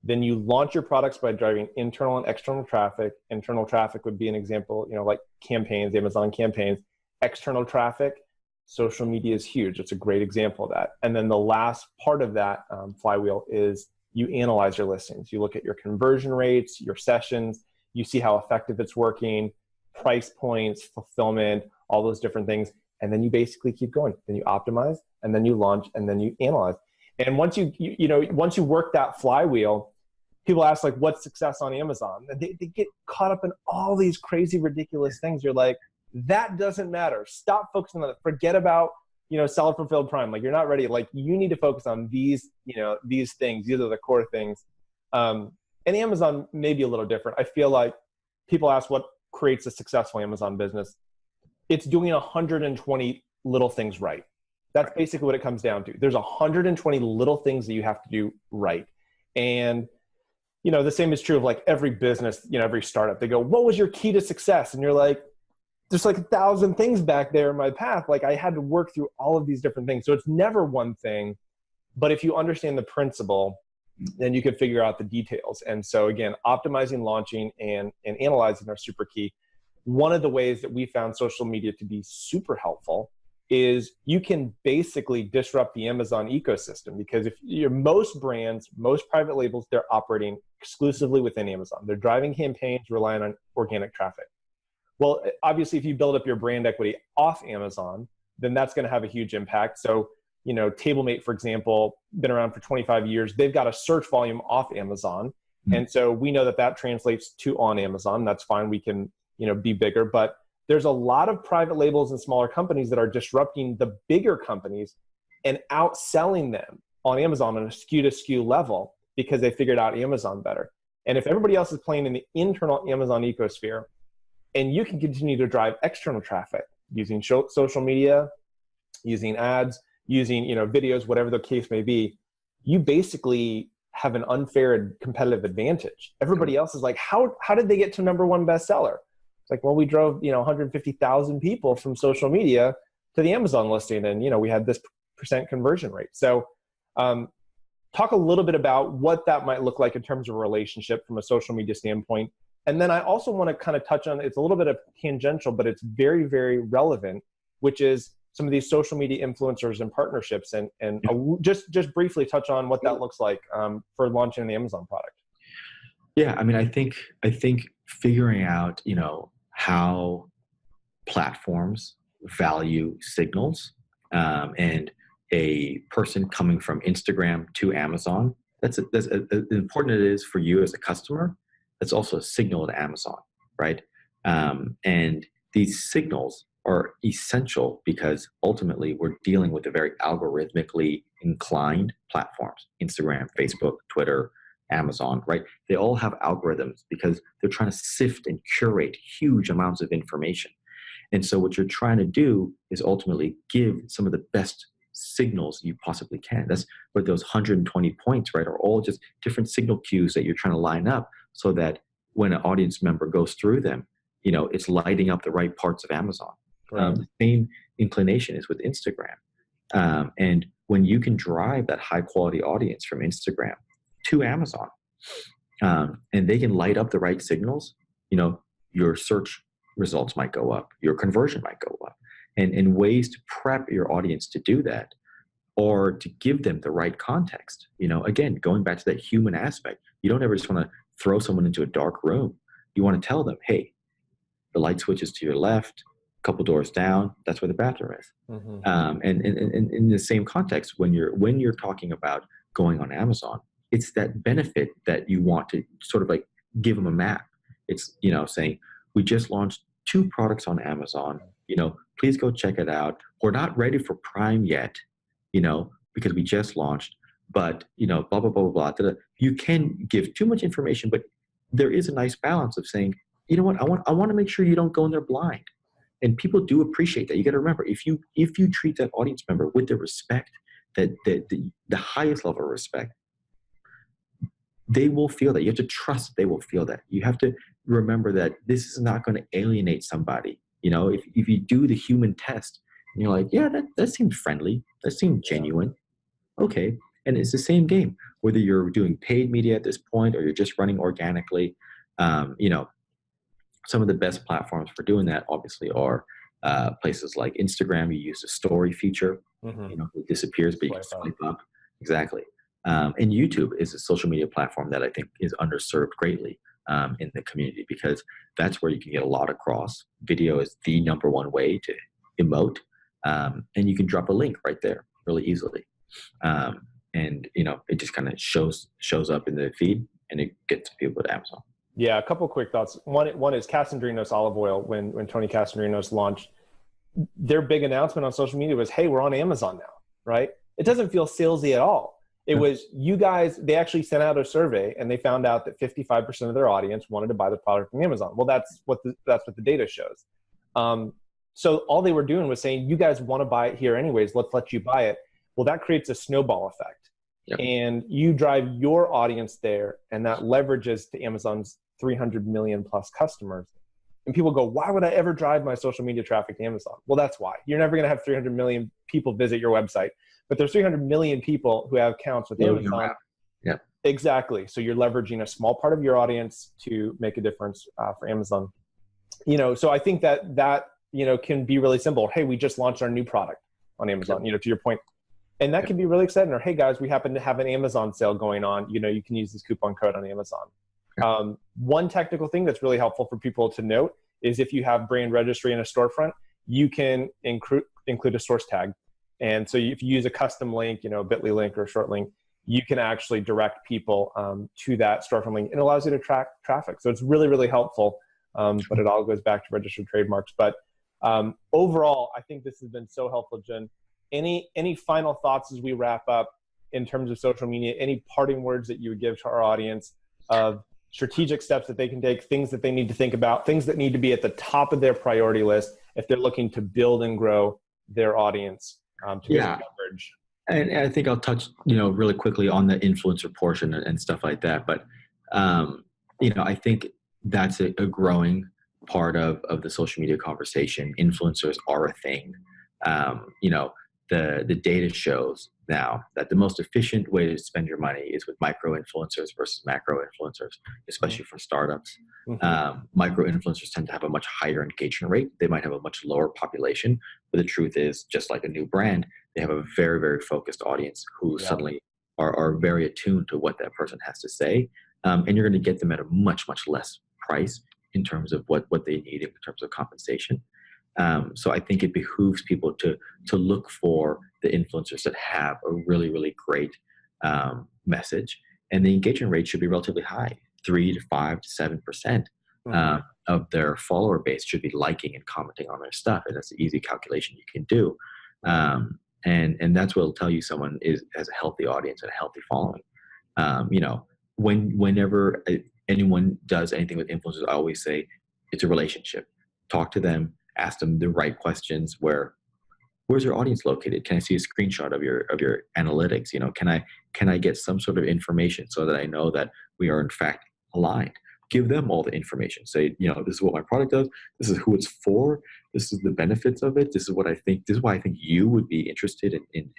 then you launch your products by driving internal and external traffic. Internal traffic would be an example, you know, like campaigns, Amazon campaigns. External traffic, social media is huge. It's a great example of that. And then the last part of that flywheel is you analyze your listings. You look at your conversion rates, your sessions, you see how effective it's working, price points, fulfillment, all those different things. And then you basically keep going. Then you optimize, and then you launch, and then you analyze. And once once you work that flywheel, people ask, like, what's success on Amazon? And they get caught up in all these crazy, ridiculous things. You're like, that doesn't matter. Stop focusing on it. Forget about, you know, seller fulfilled prime. Like, you're not ready. Like, you need to focus on these, you know, these things. These are the core things. And Amazon may be a little different. I feel like people ask what creates a successful Amazon business. It's doing 120 little things right. That's basically what it comes down to. There's 120 little things that you have to do right. And, you know, the same is true of like every business, you know, every startup. They go, what was your key to success? And you're like, there's like 1,000 things back there in my path. Like, I had to work through all of these different things. So it's never one thing, but if you understand the principle, then you can figure out the details. And so again, optimizing, launching, and analyzing are super key. One of the ways that we found social media to be super helpful is you can basically disrupt the Amazon ecosystem, because if you're most brands, most private labels, they're operating exclusively within Amazon. They're driving campaigns, relying on organic traffic. Well, obviously, if you build up your brand equity off Amazon, then that's going to have a huge impact. So, you know, TableMate, for example, been around for 25 years. They've got a search volume off Amazon. Mm-hmm. And so we know that that translates to on Amazon. That's fine. We can, you know, be bigger. But there's a lot of private labels and smaller companies that are disrupting the bigger companies and outselling them on Amazon on a SKU to SKU level because they figured out Amazon better. And if everybody else is playing in the internal Amazon ecosphere, and you can continue to drive external traffic using social media, using ads, using, you know, videos, whatever the case may be, you basically have an unfair competitive advantage. Everybody else is like, how did they get to #1 bestseller? It's like, well, we drove, 150,000 people from social media to the Amazon listing, and, we had this % conversion rate. So talk a little bit about what that might look like in terms of a relationship from a social media standpoint. And then I also want to kind of touch on, it's a little bit of tangential, but it's very, very relevant, which is some of these social media influencers and partnerships, and just briefly touch on what that looks like for launching the Amazon product. Yeah, I mean, I think figuring out, how platforms value signals, and a person coming from Instagram to Amazon, that's as important it is for you as a customer. That's also a signal to Amazon, right? And these signals are essential because ultimately we're dealing with a very algorithmically inclined platforms: Instagram, Facebook, Twitter, Amazon, right? They all have algorithms because they're trying to sift and curate huge amounts of information. And so what you're trying to do is ultimately give some of the best signals you possibly can. That's what those 120 points, right, are all just different signal cues that you're trying to line up so that when an audience member goes through them, it's lighting up the right parts of Amazon. Right. The same inclination is with Instagram. And when you can drive that high quality audience from Instagram to Amazon, and they can light up the right signals, your search results might go up, your conversion might go up. And ways to prep your audience to do that, or to give them the right context. Again, going back to that human aspect, you don't ever just want to throw someone into a dark room. You want to tell them, hey, the light switch is to your left, a couple doors down, that's where the bathroom is. Mm-hmm. And in the same context, when you're talking about going on Amazon, it's that benefit that you want to sort of like give them a map. It's, saying, we just launched 2 products on Amazon, please go check it out. We're not ready for Prime yet, because we just launched, but, blah, blah, blah, blah, blah. You can give too much information, but there is a nice balance of saying, you know what, I want to make sure you don't go in there blind. And people do appreciate that. You got to remember, if you treat that audience member with the respect, that the highest level of respect, they will feel that. You have to trust they will feel that. You have to remember that this is not going to alienate somebody. If you do the human test and you're like, yeah, that seems friendly, that seems genuine, okay. And it's the same game, whether you're doing paid media at this point or you're just running organically. Some of the best platforms for doing that obviously are places like Instagram. You use the story feature, it disappears, but you can swipe up. Exactly. And YouTube is a social media platform that I think is underserved greatly in the community, because that's where you can get a lot across. Video is the #1 way to emote, and you can drop a link right there really easily. And it just kind of shows up in the feed, and it gets people to Amazon. Yeah, a couple quick thoughts. One is Casandrinos olive oil. When Tony Casandrinos launched, their big announcement on social media was, hey, we're on Amazon now, right? It doesn't feel salesy at all. It was, you guys, they actually sent out a survey and they found out that 55% of their audience wanted to buy the product from Amazon. Well, that's what the data shows. So all they were doing was saying, you guys want to buy it here anyways, let's let you buy it. Well, that creates a snowball effect. Yep. And you drive your audience there, and that leverages to Amazon's 300 million plus customers. And people go, why would I ever drive my social media traffic to Amazon? Well, that's why. You're never going to have 300 million people visit your website, but there's 300 million people who have accounts with Amazon. Yeah, exactly. So you're leveraging a small part of your audience to make a difference for Amazon. So I think that can be really simple. Hey, we just launched our new product on Amazon, to your point. And that can be really exciting. Or, hey guys, we happen to have an Amazon sale going on. You can use this coupon code on Amazon. One technical thing that's really helpful for people to note is if you have brand registry in a storefront, you can include a source tag. And so if you use a custom link, bit.ly link or a short link, you can actually direct people to that storefront link, and it allows you to track traffic. So it's really, really helpful, but it all goes back to registered trademarks. But overall, I think this has been so helpful, Jen. Any final thoughts as we wrap up in terms of social media? Any parting words that you would give to our audience of strategic steps that they can take, things that they need to think about, things that need to be at the top of their priority list if they're looking to build and grow their audience to get coverage? And I think I'll touch, really quickly on the influencer portion and stuff like that. But, I think that's a growing part of the social media conversation. Influencers are a thing. The data shows now that the most efficient way to spend your money is with micro influencers versus macro influencers, especially for startups. Micro influencers tend to have a much higher engagement rate. They might have a much lower population, but the truth is, just like a new brand, they have a very, very focused audience who suddenly are very attuned to what that person has to say. And you're going to get them at a much, much less price in terms of what they need in terms of compensation. So I think it behooves people to look for the influencers that have a really, really great message, and the engagement rate should be relatively high. 3 to 5 to 7% of their follower base should be liking and commenting on their stuff, and that's an easy calculation you can do. And that's what will tell you someone has a healthy audience and a healthy following. Whenever anyone does anything with influencers, I always say it's a relationship. Talk to them, ask them the right questions. Where's your audience located? Can I see a screenshot of your analytics? Can I get some sort of information so that I know that we are in fact aligned? Give them all the information. Say, this is what my product does. This is who it's for. This is the benefits of it. This is what I think. This is why I think you would be interested in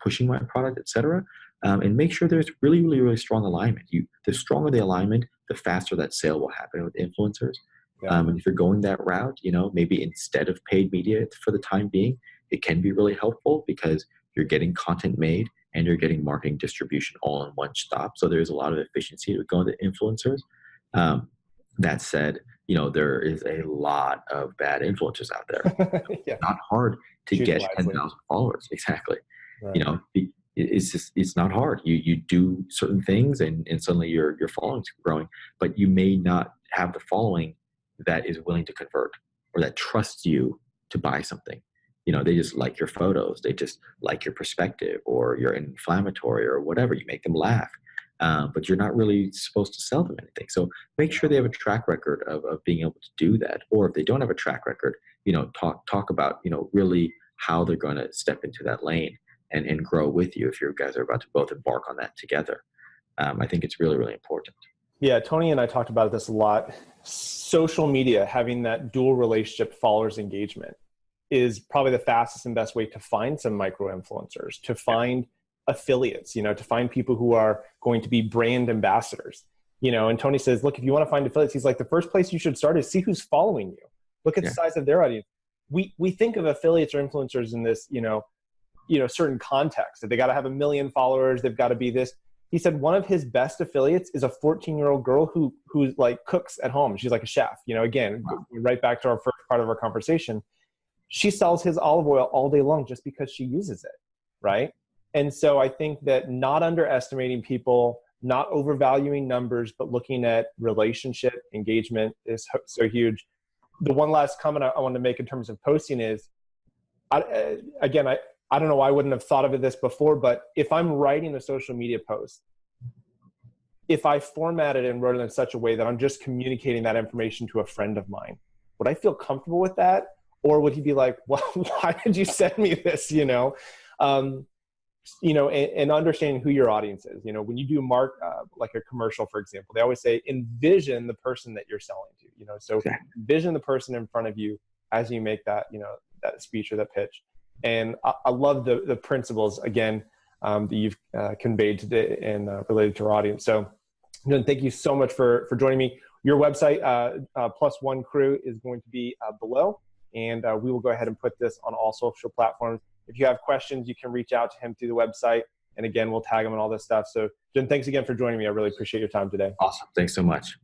pushing my product, etc. And make sure there's really, really, really strong alignment. The stronger the alignment, the faster that sale will happen with influencers. And if you're going that route, maybe instead of paid media for the time being, it can be really helpful because you're getting content made and you're getting marketing distribution all in one stop. So there's a lot of efficiency with going to influencers. That said, there is a lot of bad influencers out there. It's not hard to get 10,000 followers. Exactly. Right. It's not hard. You do certain things and suddenly your following's growing, but you may not have the following that is willing to convert or that trusts you to buy something. They just like your photos. They just like your perspective, or you're inflammatory or whatever. You make them laugh, but you're not really supposed to sell them anything. So make sure they have a track record of being able to do that. Or if they don't have a track record, talk about, really how they're going to step into that lane and grow with you if you guys are about to both embark on that together. I think it's really, really important. Yeah, Tony and I talked about this a lot. Social media, having that dual relationship followers engagement, is probably the fastest and best way to find some micro influencers, to find affiliates, to find people who are going to be brand ambassadors. And Tony says, look, if you want to find affiliates, he's like, the first place you should start is see who's following you. Look at the size of their audience. We think of affiliates or influencers in this, certain context, that they got to have 1 million followers. They've got to be this. He said one of his best affiliates is a 14-year-old girl who like cooks at home. She's like a chef. Again, right back to our first part of our conversation. She sells his olive oil all day long just because she uses it, right? And so I think that not underestimating people, not overvaluing numbers, but looking at relationship engagement is so huge. The one last comment I want to make in terms of posting is, I don't know why I wouldn't have thought of this before, but if I'm writing a social media post, if I format it and wrote it in such a way that I'm just communicating that information to a friend of mine, would I feel comfortable with that? Or would he be like, well, why did you send me this? And understanding who your audience is. When you do like a commercial, for example, they always say, envision the person that you're selling to, so envision the person in front of you as you make that, that speech or that pitch. And I love the principles, again, that you've conveyed today and related to our audience. So thank you so much for joining me. Your website, Plus One Crew, is going to be below, and we will go ahead and put this on all social platforms. If you have questions, you can reach out to him through the website. And again, we'll tag him and all this stuff. So Jim, thanks again for joining me. I really appreciate your time today. Awesome. Thanks so much.